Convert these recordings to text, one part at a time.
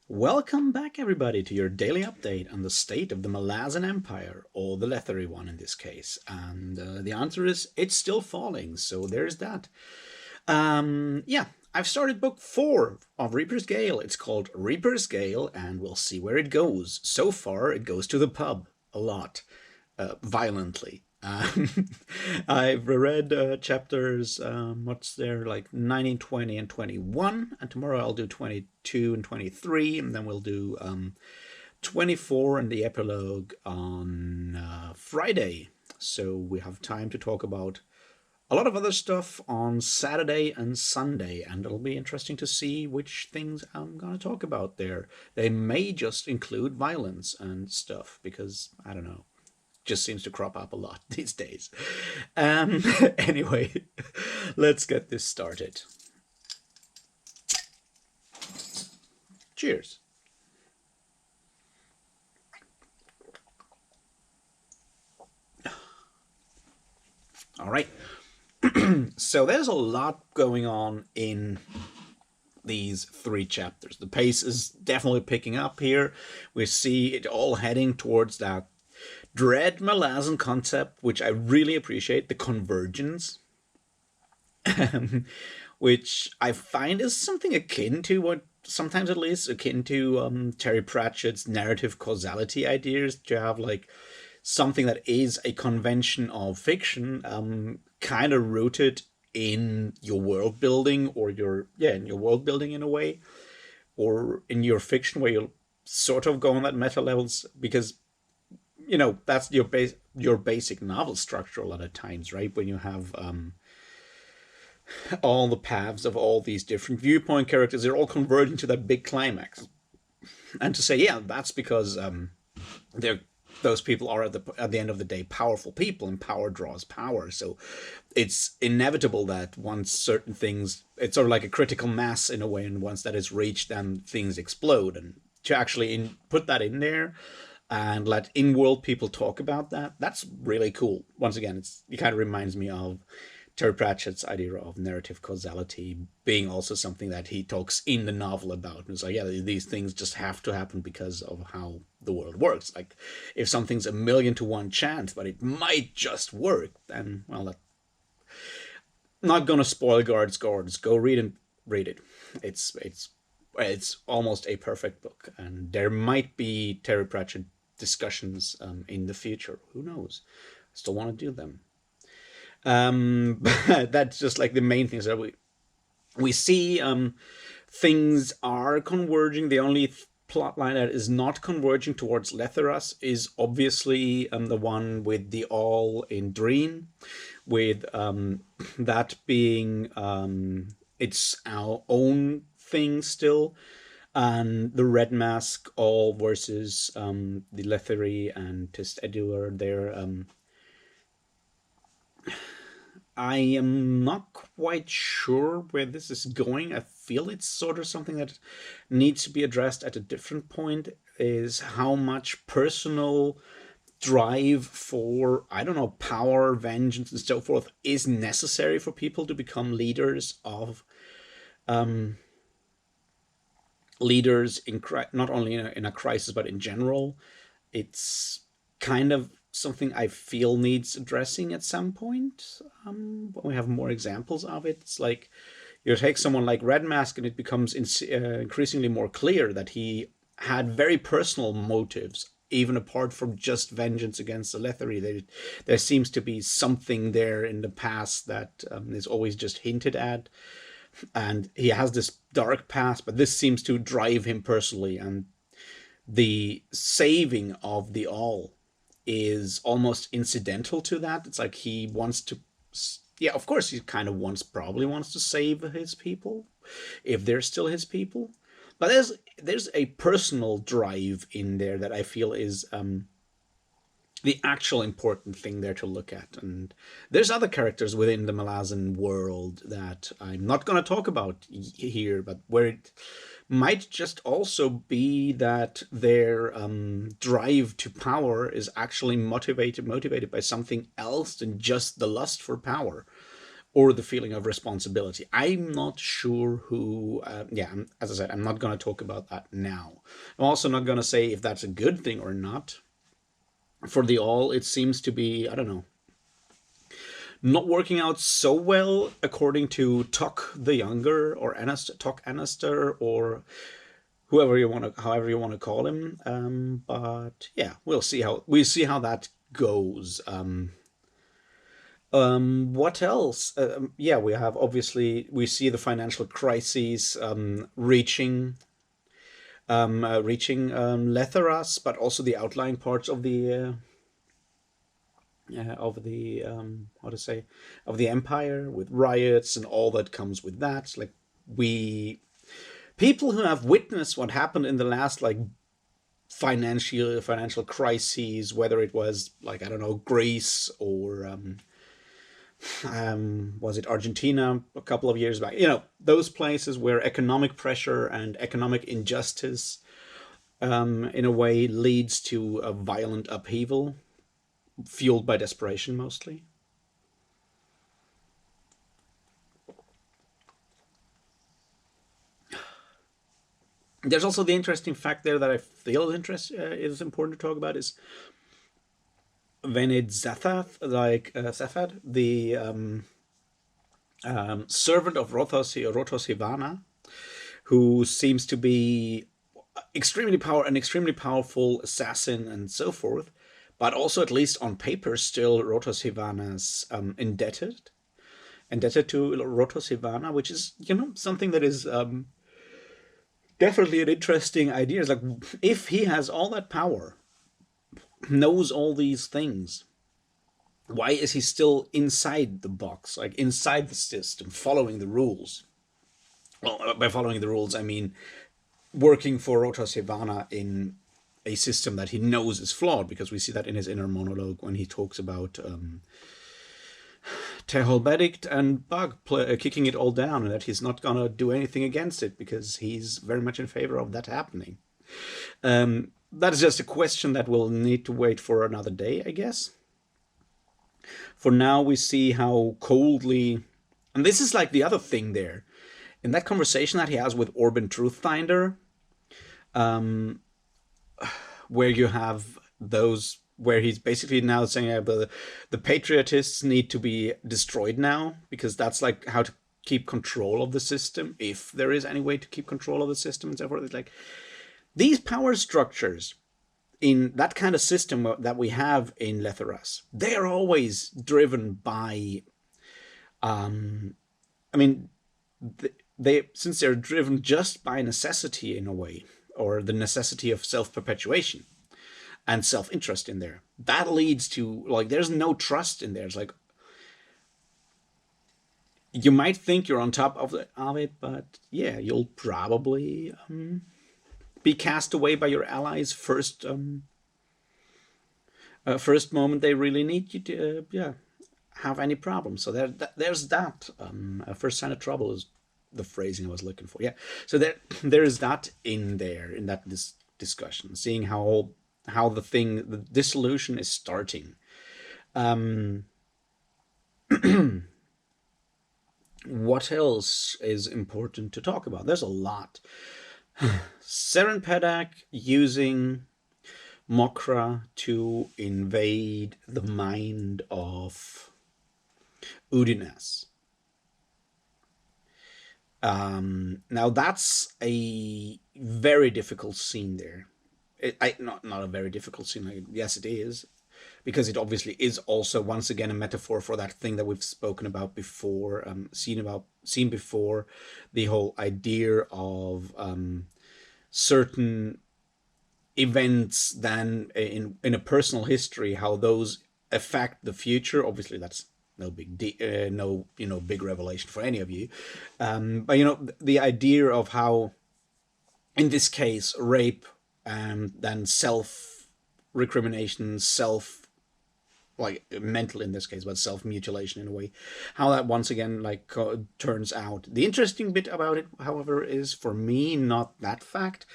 Welcome back, everybody, to your daily update on the state of the Malazan Empire, or the Leathery one in this case. And the answer is it's still falling, so there's that. Yeah, I've started book 4 of Reaper's Gale. It's called Reaper's Gale, and we'll see where it goes. So far, it goes to the pub a lot, violently. I've read chapters, what's there, like 19, 20, and 21, and tomorrow I'll do 22 and 23, and then we'll do 24 and the epilogue on Friday. So we have time to talk about a lot of other stuff on Saturday and Sunday, and it'll be interesting to see which things I'm going to talk about there. They may just include violence and stuff, because, I don't know, just seems to crop up a lot these days. Anyway, let's get this started. Cheers. All right. So there's a lot going on in these 3 chapters. The pace is definitely picking up here. We see it all heading towards that dread Malazan concept, which I really appreciate, the convergence, which I find is something akin to what, sometimes at least, akin to Terry Pratchett's narrative causality ideas, to have like something that is a convention of fiction, kind of rooted in your world building, or in your world building in a way, or in your fiction where you'll sort of go on that meta levels, because that's your basic novel structure a lot of times, right? When you have all the paths of all these different viewpoint characters, they're all converging to that big climax. And to say, yeah, that's because those people are at the end of the day powerful people, and power draws power. So it's inevitable that once certain things, it's sort of like a critical mass in a way, and once that is reached, then things explode. And to actually put that in there and let in-world people talk about that, that's really cool. Once again, it kind of reminds me of Terry Pratchett's idea of narrative causality being also something that he talks in the novel about. And it's like, yeah, these things just have to happen because of how the world works. Like, if something's 1,000,000 to 1 chance, but it might just work, then, well, not gonna spoil Guards. Go read it. It's almost a perfect book, and there might be Terry Pratchett discussions in the future. Who knows? I still want to do them. But that's just like the main things that we see. Things are converging. The only plot line that is not converging towards Letheras is obviously the one with the all in Dreen, with that being its our own thing still, and the Red Mask all versus the Lethery and Tist Eduard there. I am not quite sure where this is going. I feel it's sort of something that needs to be addressed at a different point, is how much personal drive for, I don't know, power, vengeance, and so forth is necessary for people to become leaders in not only in a crisis but in general. It's kind of something I feel needs addressing at some point. When we have more examples of it, it's like you take someone like Red Mask, and it becomes increasingly more clear that he had very personal motives, even apart from just vengeance against the Lethery. There seems to be something there in the past that is always just hinted at, and he has this dark past, but this seems to drive him personally, and the saving of the all is almost incidental to that. It's like he wants to, yeah, of course he kind of probably wants to save his people, if they're still his people, but there's a personal drive in there that I feel is the actual important thing there to look at. And there's other characters within the Malazan world that I'm not going to talk about here, but where it might just also be that their drive to power is actually motivated by something else than just the lust for power, or the feeling of responsibility. I'm not sure who. Yeah, as I said, I'm not going to talk about that now. I'm also not going to say if that's a good thing or not. For the all, it seems to be, I don't know, not working out so well according to Tuck the Younger, or Tuck Annister, or whoever you want to, however you want to call him. But yeah, we'll see how that goes. What else? Yeah, we have, obviously, we see the financial crises reaching Letheras, but also the outlying parts how to say, of the empire, with riots and all that comes with that. Like, we people who have witnessed what happened in the last, like, financial crises, whether it was, like, I don't know, Greece, or was it Argentina a couple of years back? Those places where economic pressure and economic injustice, in a way, leads to a violent upheaval, fueled by desperation mostly. There's also the interesting fact there that I feel is important to talk about, is when it's Zathad, like Zaphad, the servant of Rotos Hivana, who seems to be an extremely powerful assassin and so forth, but also, at least on paper, still Rotos Hivana's indebted to Rotos Hivana, which is, something that is definitely an interesting idea. It's like, if he has all that power, knows all these things, why is he still inside the box, like inside the system, following the rules? Well, by following the rules, I mean working for Rotos Hivana in a system that he knows is flawed, because we see that in his inner monologue when he talks about Tehol Bedict and Bug kicking it all down, and that he's not going to do anything against it because he's very much in favor of that happening. That is just a question that will need to wait for another day, I guess. For now, we see how coldly, and this is like the other thing there, in that conversation that he has with Orban Truthfinder, where you have those, where he's basically now saying, the patriotists need to be destroyed now, because that's like how to keep control of the system, if there is any way to keep control of the system and so forth. It's like, these power structures in that kind of system that we have in Letheras, they are always driven by, I mean, since they're driven just by necessity in a way, or the necessity of self-perpetuation and self-interest in there, that leads to, like, there's no trust in there. It's like, you might think you're on top of it, but yeah, you'll probably be cast away by your allies first moment they really need you to have any problem. So there's that. First sign of trouble is the phrasing I was looking for. Yeah. So there is that in there, in that discussion, seeing how the dissolution is starting. What else is important to talk about? There's a lot. Seren Pedak using Mokra to invade the mind of Udines. Now that's a very difficult scene there. Not a very difficult scene. Yes, it is, because it obviously is also, once again, a metaphor for that thing that we've spoken about before, seen before, the whole idea of certain events then in a personal history, how those affect the future. Obviously, that's no big revelation for any of you, but the idea of how, in this case, rape and then self recrimination, like mental in this case, but self-mutilation in a way, how that once again turns out. The interesting bit about it, however, is for me not that fact,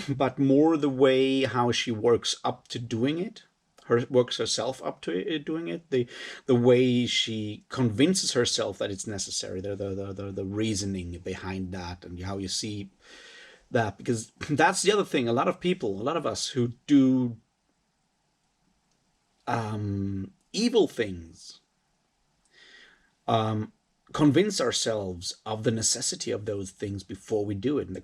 but more the way how she works up to doing it works herself up to doing it. The way she convinces herself that it's necessary, the reasoning behind that, and how you see that, because that's the other thing. A lot of people, a lot of us who do evil things, convince ourselves of the necessity of those things before we do it. And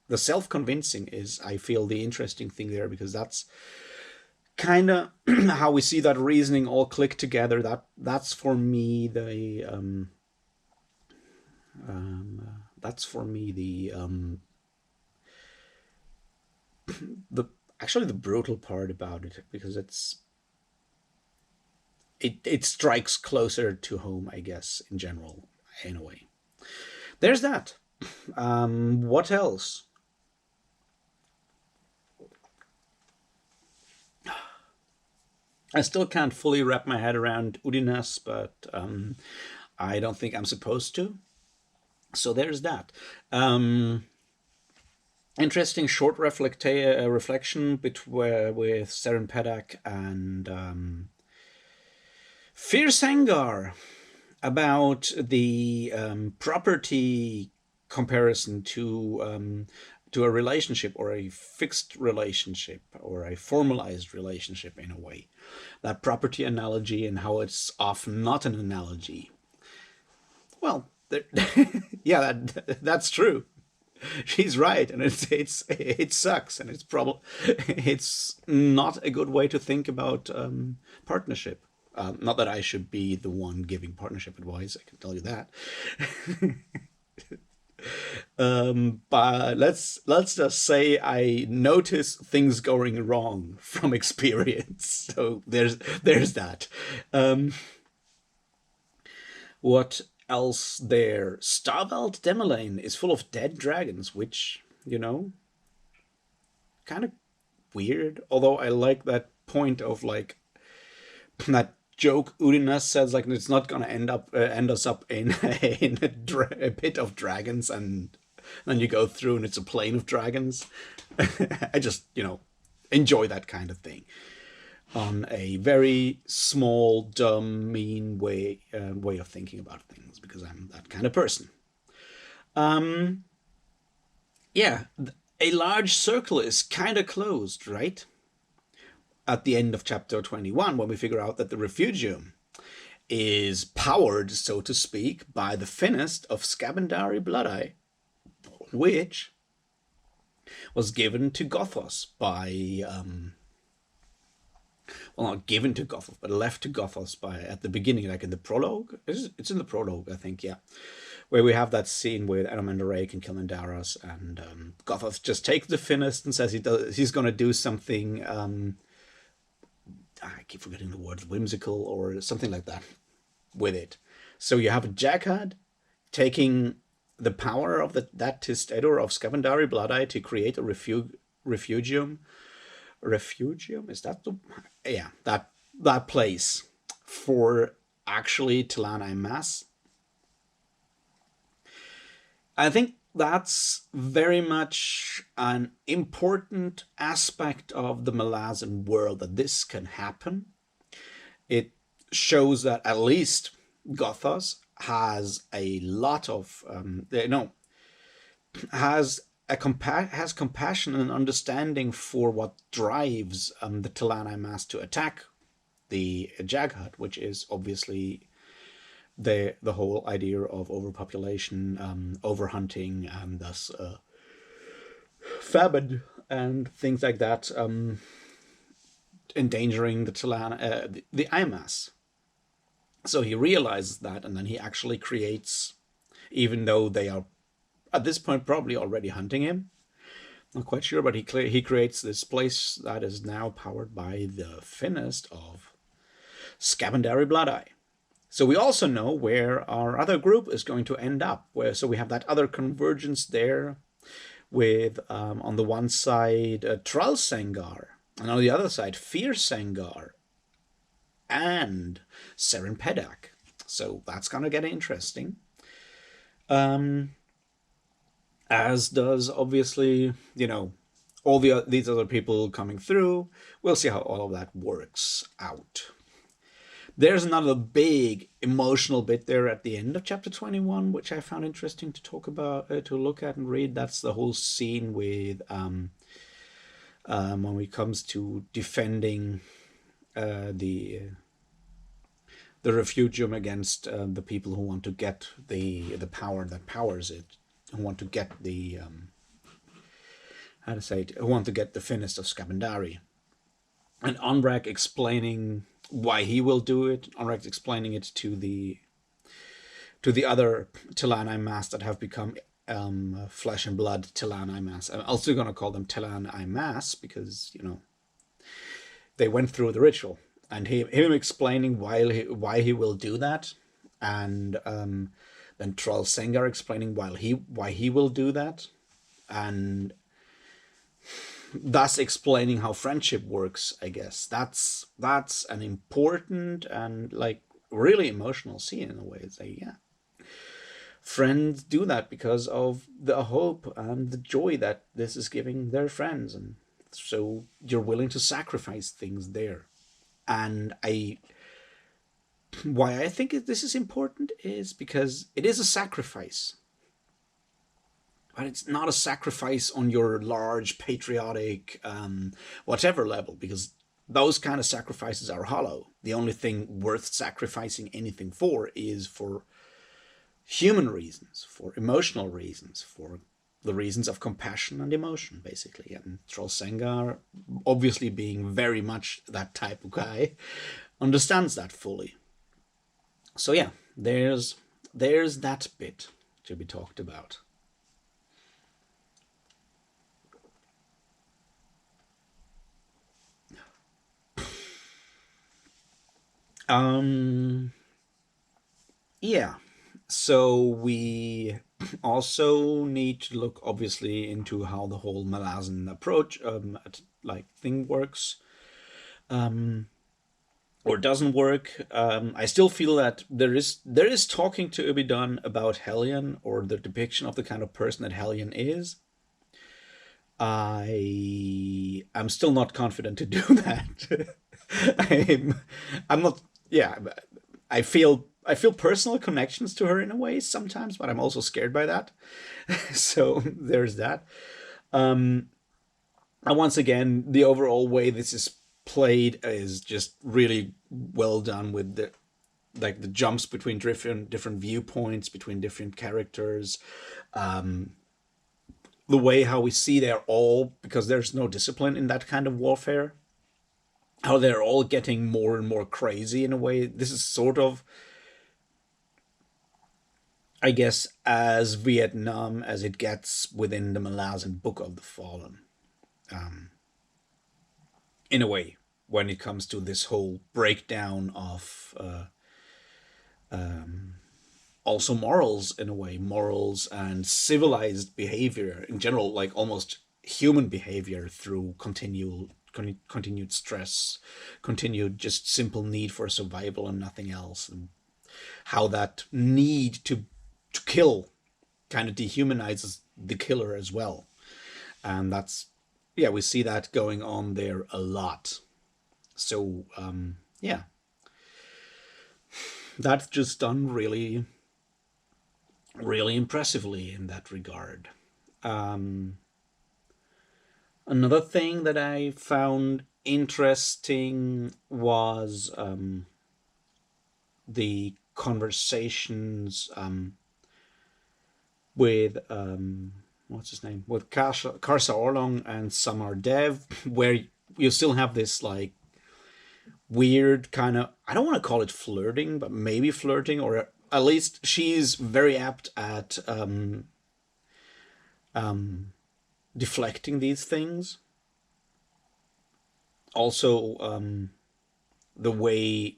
the self-convincing is, I feel, the interesting thing there, because that's kind of how we see that reasoning all click together. That's for me the actually the brutal part about it, because it strikes closer to home, I guess, in general, in a way. There's that. What else? I still can't fully wrap my head around Udinas, but I don't think I'm supposed to. So there's that. Interesting short reflection with Seren Pedak and Fiersangar about the property comparison to a relationship, or a fixed relationship, or a formalized relationship, in a way. That property analogy, and how it's often not an analogy. Well, yeah, that's true. She's right, and it sucks, and it's not a good way to think about partnership. Not that I should be the one giving partnership advice, I can tell you that. But let's just say I notice things going wrong from experience. So there's that. What else there? Starveld Demelane is full of dead dragons, which, kind of weird. Although I like that point of, like, that joke Udinas says, like, it's not gonna end us up in a pit of dragons, and then you go through and it's a plane of dragons. I just enjoy that kind of thing on a very small, dumb, mean way of thinking about things, because I'm that kind of person. Yeah, a large circle is kind of closed, right? At the end of chapter 21, when we figure out that the refugium is powered, so to speak, by the finnest of Scabandari Bloodeye, which was given to Gothos by well, not given to Gothos, but left to Gothos at the beginning, like in the prologue. It's in the prologue, I think, yeah, where we have that scene with Anomendarake and Kilmendaras, and Gothos just takes the finnest and says he's going to do something. I keep forgetting the word, whimsical or something like that, with it. So you have a Jagad taking the power of that Tistador of Scavandari Bloodeye to create a refugium. Refugium, is that that place for actually Tilana Mass? I think that's very much an important aspect of the Malazan world, that this can happen. It shows that at least Gothos has a lot of has compassion and understanding for what drives the Tilani Mass to attack the Jaghut, which is obviously the whole idea of overpopulation, overhunting, and thus famine and things like that, endangering the Tilana, the IMAS. So he realizes that, and then he actually creates, even though they are at this point probably already hunting him, not quite sure, but he creates this place that is now powered by the finnest of Scavandari Bloodeye. So we also know where our other group is going to end up. So we have that other convergence there with, on the one side, Tralsangar, and on the other side, Fiersangar and Seren Pedak. So that's going to get interesting. As does, obviously, these other people coming through. We'll see how all of that works out. There's another big emotional bit there at the end of chapter 21, which I found interesting to talk about, to look at and read. That's the whole scene with when it comes to defending the refugium against the people who want to get the power that powers it, who want to get the how to say it, who want to get the finished of Scabandari, and Onrak explaining why he will do it. Onrak explaining it to the other Tilan Mass that have become flesh and blood Tilan Mass. I'm also going to call them Tilan Mass because they went through the ritual, and him explaining why he will do that, and then Troll Sengar explaining why he will do that, and thus explaining how friendship works. I guess that's an important and like really emotional scene in a way. It's like, yeah, friends do that because of the hope and the joy that this is giving their friends, and so you're willing to sacrifice things there. And why I think this is important is because it is a sacrifice, but it's not a sacrifice on your large patriotic whatever level, because those kind of sacrifices are hollow. The only thing worth sacrificing anything for is for human reasons, for emotional reasons, for the reasons of compassion and emotion, basically. And Troll Sengar, obviously being very much that type of guy, understands that fully. So yeah, there's that bit to be talked about. Yeah. So we also need to look obviously into how the whole Malazan approach like thing works. Or doesn't work. I still feel that there is talking to be done about Hellion, or the depiction of the kind of person that Hellion is. I'm still not confident to do that. I'm not. Yeah, I feel personal connections to her in a way sometimes, but I'm also scared by that. So there's that. And once again, the overall way this is played is just really well done, with the jumps between different viewpoints, between different characters, the way how we see they're all, because there's no discipline in that kind of warfare, how they're all getting more and more crazy in a way. This is sort of, I guess, as Vietnam as it gets within the Malazan Book of the Fallen, in a way, when it comes to this whole breakdown of also morals, in a way, morals and civilized behavior in general, like almost human behavior through continued stress, continued just simple need for survival and nothing else, and how that need to kill kind of dehumanizes the killer as well. And that's, yeah, we see that going on there a lot. So yeah, that's just done really, really impressively in that regard. Another thing that I found interesting was the conversations with what's his name, with Karsa Orlong and Samar Dev, where you still have this like weird kind of, I don't want to call it flirting, but maybe flirting, or at least she's very apt at deflecting these things. Also, the way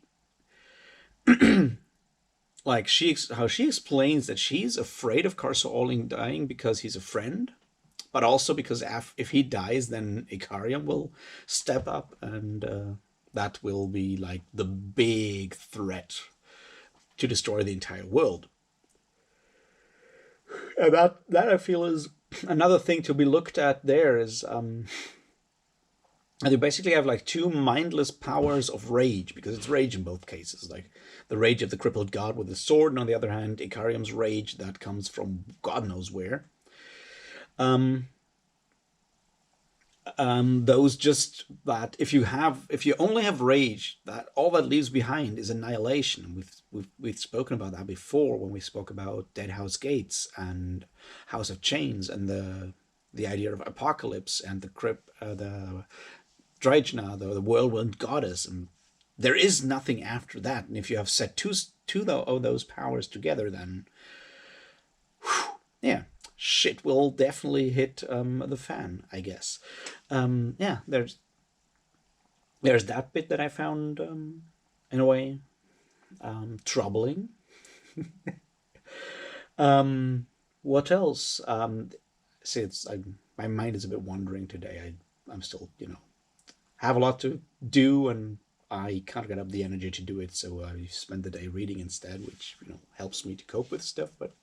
like how she explains that she's afraid of Karsa Orling dying because he's a friend, but also because if he dies, then Ikariam will step up, and that will be like the big threat to destroy the entire world. And that I feel is another thing to be looked at there is and you basically have like two mindless powers of rage, because it's rage in both cases. Like the rage of the crippled god with the sword, and on the other hand, Icarium's rage that comes from God knows where. Um, those just that if you only have rage, that all that leaves behind is annihilation. We've spoken about that before when we spoke about Dead House Gates and House of Chains and the idea of apocalypse and the Dryjna, the whirlwind goddess, and there is nothing after that. And if you have set two of those powers together, then yeah, shit will definitely hit the fan, I guess. Yeah, there's that bit that I found in a way troubling. What else? See, my mind is a bit wandering today. I'm still, have a lot to do, and I can't get up the energy to do it. So I spend the day reading instead, which helps me to cope with stuff, but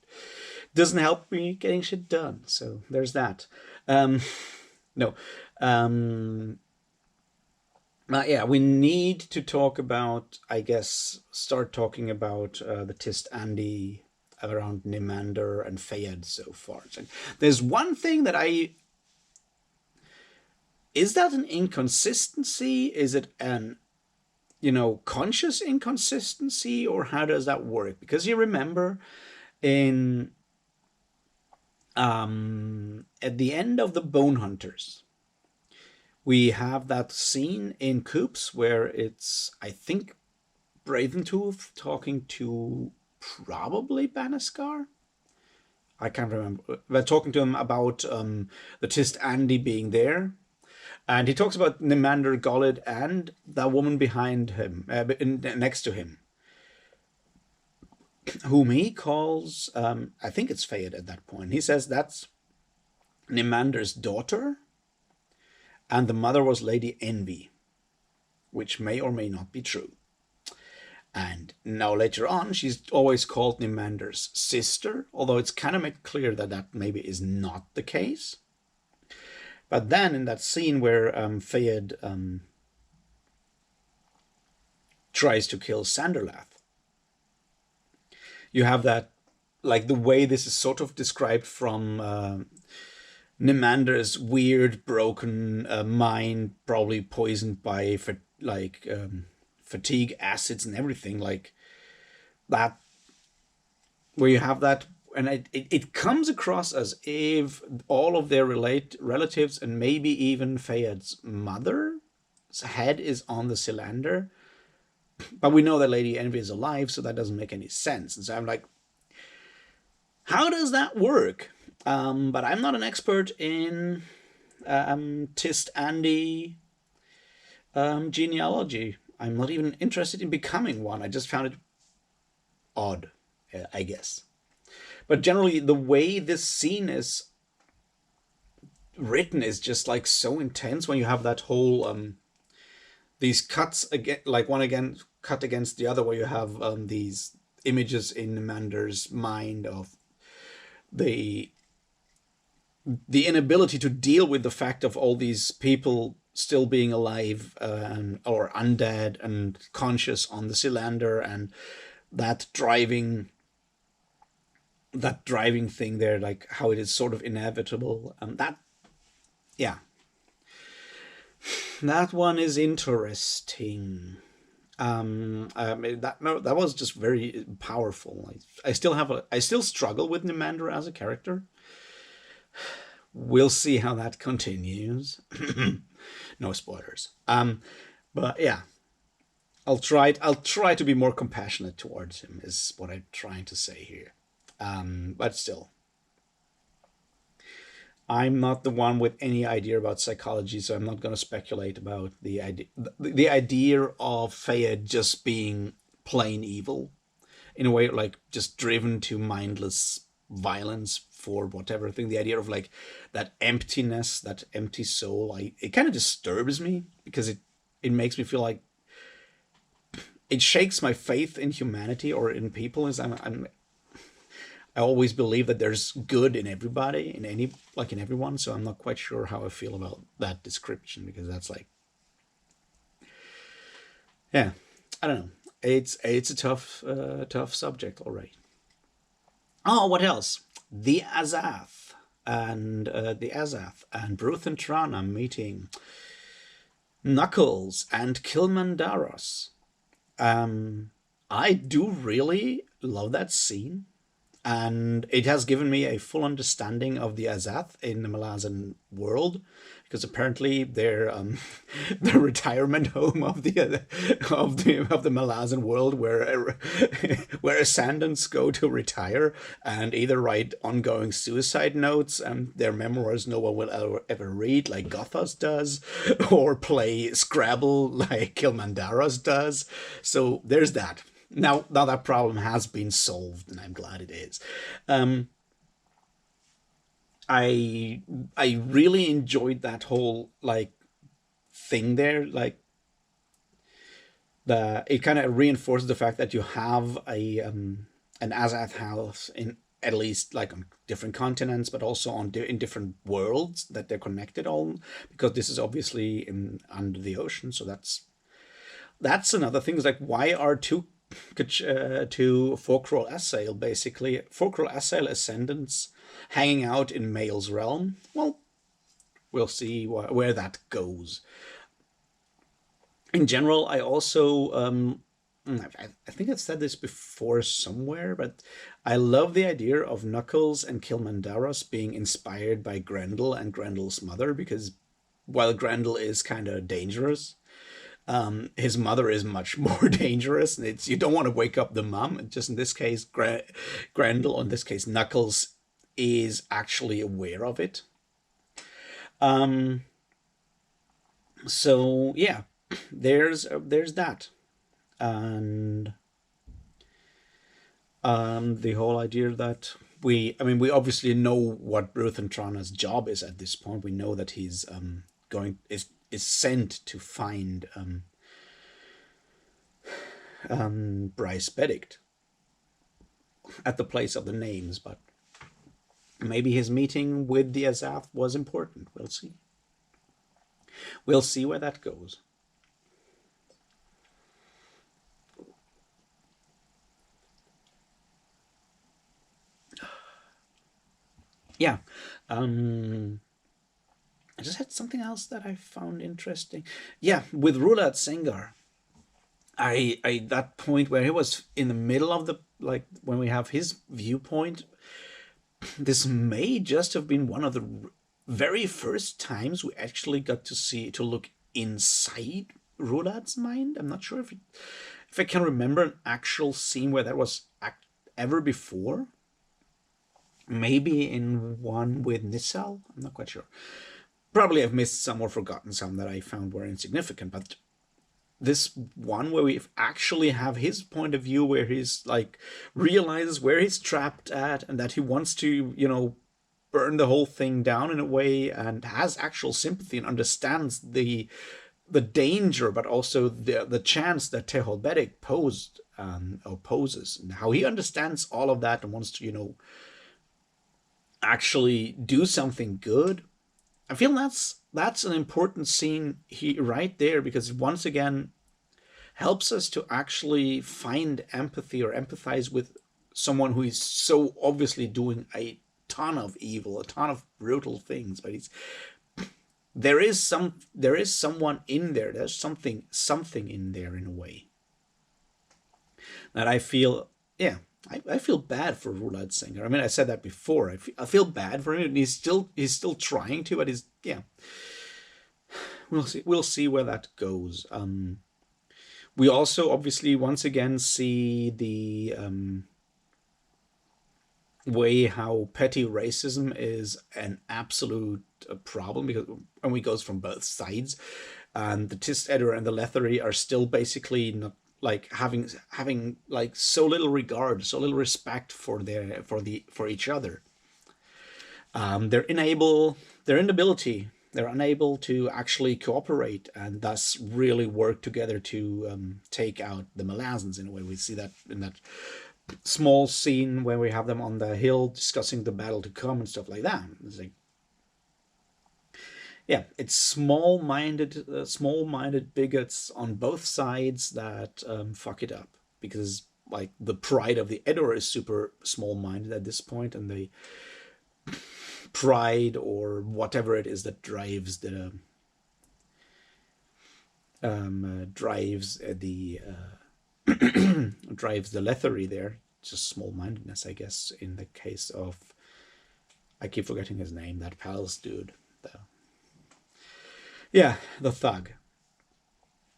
doesn't help me getting shit done. So there's that. No. Yeah, we need to talk about, I guess, start talking about the Tist Andy around Nimander and Fayed so far. So there's one thing that is that an inconsistency? Is it an, conscious inconsistency, or how does that work? Because you remember in at the end of the Bone Hunters, we have that scene in Coops where it's, I think, Braventooth talking to probably Banascar. I can't remember. We're talking to him about the Tist Andy being there. And he talks about Nimander Golid and that woman behind him, next to him, whom he calls, I think it's Fayed at that point. He says that's Nimander's daughter, and the mother was Lady Envy, which may or may not be true. And now later on, she's always called Nimander's sister, although it's kind of made clear that that maybe is not the case. But then in that scene where Fayed tries to kill Sanderlath, you have that, like the way this is sort of described from Nimander's weird, broken mind, probably poisoned by fatigue acids and everything, like that, where you have that, and it comes across as if all of their relatives and maybe even Fayed's mother's head is on the cylinder, but we know that Lady Envy is alive, so that doesn't make any sense. And so I'm like, how does that work? But I'm not an expert in Tist Andy genealogy. I'm not even interested in becoming one. I just found it odd, I guess. But generally, the way this scene is written is just like so intense when you have that whole these cuts again, like one again cut against the other, where you have these images in Amander's mind of the inability to deal with the fact of all these people still being alive or undead and conscious on the cylinder, and that driving thing there, like how it is sort of inevitable. Yeah, that one is interesting. That was just very powerful. I still struggle with Nimander as a character. We'll see how that continues. No spoilers. But yeah, I'll try to be more compassionate towards him, is what I'm trying to say here. But still, I'm not the one with any idea about psychology, so I'm not going to speculate about the idea of Fayed just being plain evil, in a way, like just driven to mindless violence for whatever thing. The idea of like that emptiness, that empty soul, it kind of disturbs me, because it makes me feel like it shakes my faith in humanity or in people. As I always believe that there's good in everybody, in any like in everyone. So I'm not quite sure how I feel about that description because that's like, yeah, I don't know. It's a tough subject, all right. Oh, what else? The Azath and Bruth and Trana meeting Knuckles and Kilmandaros. I do really love that scene, and it has given me a full understanding of the Azath in the Malazan world, because apparently they're the retirement home of the Malazan world, where where ascendants go to retire and either write ongoing suicide notes and their memoirs no one will ever read, like Gothos does, or play Scrabble like Kilmandaros does. So there's that. Now that problem has been solved, and I'm glad it is. Um, I I really enjoyed that whole like thing there. Like the it kind of reinforces the fact that you have a an Azath house in at least like on different continents, but also in different worlds that they're connected on, because this is obviously in under the ocean. So that's another thing. Is like, why are two Forkroll Assail, basically Forkroll Assail ascendants, hanging out in Male's realm? Well, we'll see where that goes. In general, I also I think I've said this before somewhere, but I love the idea of Knuckles and Kilmandaros being inspired by Grendel and Grendel's mother, because while Grendel is kind of dangerous, his mother is much more dangerous. And it's, you don't want to wake up the mom. Just in this case, Grendel, in this case Knuckles, is actually aware of it. Um, so yeah, there's that, and the whole idea that we obviously know what Ruth and Trana's job is at this point. We know that he's going is sent to find Bryce Benedict at the place of the names, but maybe his meeting with the Azath was important. We'll see. We'll see where that goes. Yeah. Um, I just had something else that I found interesting. Yeah, with Rulat Sengar, I that point where he was in the middle of the, like when we have his viewpoint, this may just have been one of the very first times we actually got to look inside Rulat's mind. I'm not sure if I can remember an actual scene where that was ever before. Maybe in one with Nissal. I'm not quite sure. Probably I've missed some or forgotten some that I found were insignificant, but this one where we actually have his point of view, where he's like realizes where he's trapped at and that he wants to, burn the whole thing down in a way, and has actual sympathy and understands the danger, but also the chance that Teholberic posed, or poses, and how he understands all of that and wants to, actually do something good. I feel that's an important scene right there, because once again helps us to actually find empathy or empathize with someone who is so obviously doing a ton of evil, a ton of brutal things, but there is someone in there. There's something in there in a way that I feel, yeah, I feel bad for Rulad Singer. I mean, I said that before. I feel bad for him, and he's still trying to, but he's, yeah. We'll see where that goes. We also obviously once again see the way how petty racism is an absolute problem, because and we goes from both sides, and the Tist Editor and the Lethery are still basically not like having like so little regard, so little respect for for each other. Their inability, they're unable to actually cooperate and thus really work together to take out the Malazans in a way. We see that in that small scene where we have them on the hill discussing the battle to come and stuff like that. It's like, yeah, it's small-minded bigots on both sides that fuck it up, because like the pride of the editor is super small-minded at this point, and the pride or whatever it is that drives the drives the lethargy there. Just small-mindedness, I guess. In the case of, I keep forgetting his name, that palace dude. The thug.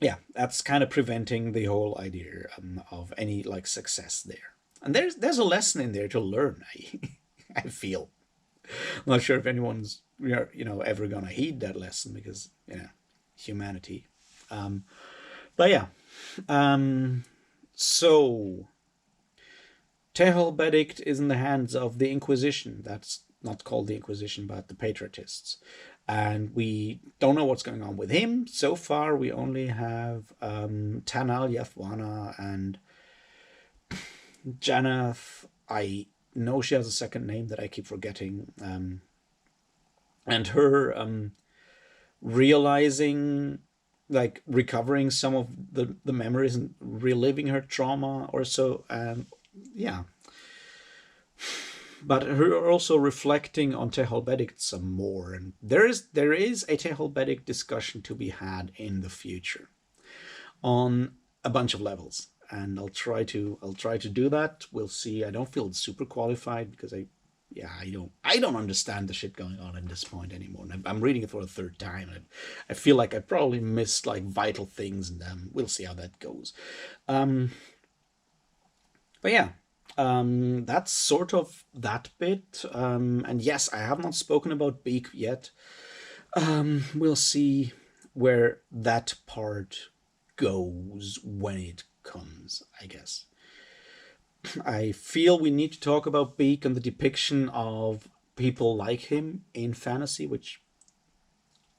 Yeah, that's kind of preventing the whole idea of any like success there. And there's a lesson in there to learn. I feel. I'm not sure if anyone's ever gonna heed that lesson, because humanity. But yeah, so Tehel Bedict is in the hands of the Inquisition. That's not called the Inquisition, but the Patriotists. And we don't know what's going on with him. So far, we only have Tanal Yathwana and Janath. I know she has a second name that I keep forgetting. And her realizing, like recovering some of the memories and reliving her trauma or so. Yeah. But her also reflecting on Tehel Bedict some more. And there is a Tehel Bedict discussion to be had in the future on a bunch of levels. And I'll try to do that. We'll see. I don't feel super qualified because I don't understand the shit going on at this point anymore. And I'm reading it for a third time, and I feel like I probably missed like vital things, and we'll see how that goes. But yeah, that's sort of that bit. And yes, I have not spoken about Beak yet. We'll see where that part goes when it comes, I guess. I feel we need to talk about Beak and the depiction of people like him in fantasy, which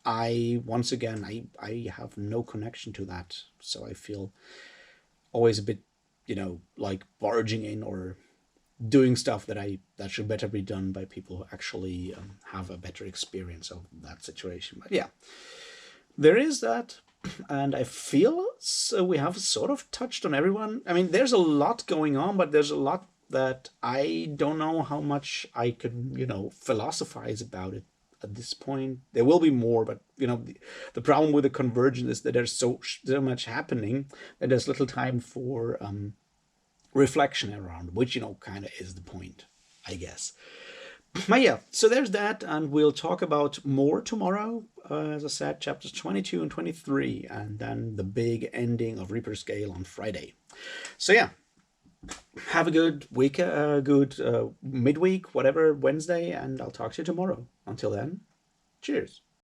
once again, I have no connection to that. So I feel always a bit, like barging in or doing stuff that should better be done by people who actually have a better experience of that situation. But yeah, there is that. And I feel so we have sort of touched on everyone. I mean, there's a lot going on, but there's a lot that I don't know how much I could, philosophize about it at this point. There will be more, but the problem with the convergence is that there's so much happening that there's little time for reflection around, which kind of is the point, I guess. But yeah, so there's that, and we'll talk about more tomorrow. As I said, chapters 22 and 23, and then the big ending of Reaper's Gale on Friday. So yeah, have a good week, good midweek, whatever, Wednesday, and I'll talk to you tomorrow. Until then, cheers.